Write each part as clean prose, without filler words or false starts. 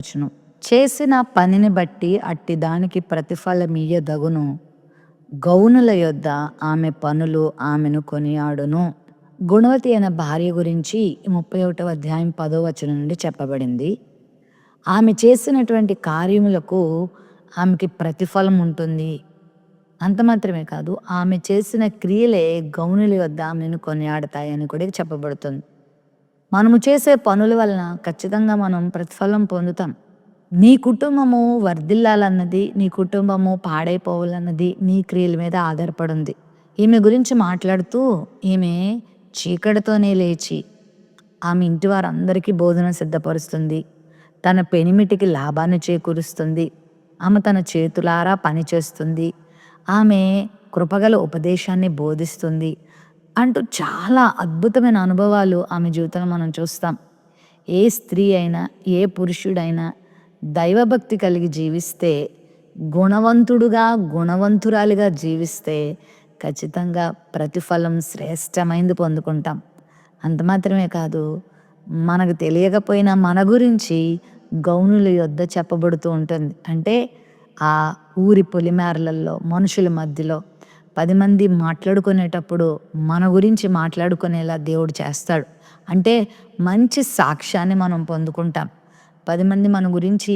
వచ్చును. చేసిన పనిని బట్టి అట్టి దానికి ప్రతిఫలమియ్యదగును. గౌనుల యొద్ద ఆమె పనులు ఆమెను కొనియాడును. గుణవతి అయిన భార్య గురించి 31వ అధ్యాయం 10వ వచనం నుండి చెప్పబడింది. ఆమె చేసినటువంటి కార్యములకు ఆమెకి ప్రతిఫలం ఉంటుంది. అంత మాత్రమే కాదు, ఆమె చేసిన క్రియలే గౌనుల యొద్ద ఆమెను కొనియాడతాయని కూడా చెప్పబడుతుంది. మనము చేసే పనుల వలన ఖచ్చితంగా మనం ప్రతిఫలం పొందుతాం. నీ కుటుంబము వర్ధిల్లాలన్నది, నీ కుటుంబము పాడైపోవాలన్నది నీ క్రియల మీద ఆధారపడింది. ఈమె గురించి మాట్లాడుతూ, ఈమె చీకటితోనే లేచి ఆమె ఇంటి వారందరికీ భోజనం సిద్ధపరుస్తుంది. తన పెనిమిటికి లాభాన్ని చేకూరుస్తుంది. ఆమె తన చేతులారా పని చేస్తుంది. ఆమె కృపగల ఉపదేశాన్ని బోధిస్తుంది అంటూ చాలా అద్భుతమైన అనుభవాలు ఆమె జీవితంలో మనం చూస్తాం. ఏ స్త్రీ అయినా, ఏ పురుషుడైనా దైవభక్తి కలిగి జీవిస్తే, గుణవంతుడుగా గుణవంతురాలిగా జీవిస్తే ఖచ్చితంగా ప్రతిఫలం శ్రేష్టమైంది పొందుకుంటాం. అంత మాత్రమే కాదు, మనకు తెలియకపోయినా మన గురించి గౌనుల యొద్ద చెప్పబడుతూ ఉంటుంది. అంటే ఆ ఊరి పొలిమేరలలో మనుషుల మధ్యలో 10 మంది మాట్లాడుకునేటప్పుడు మన గురించి మాట్లాడుకునేలా దేవుడు చేస్తాడు. అంటే మంచి సాక్ష్యాన్ని మనం పొందుకుంటాం. 10 మంది మన గురించి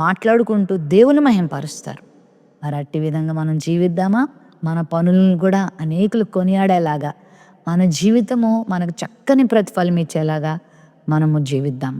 మాట్లాడుకుంటూ దేవుని మహింపరుస్తారు. మరి అట్టి విధంగా మనం జీవిద్దామా? మన పనులను కూడా అనేకులు కొనియాడేలాగా, మన జీవితము మనకు చక్కని ప్రతిఫలం ఇచ్చేలాగా మనము జీవిద్దాం.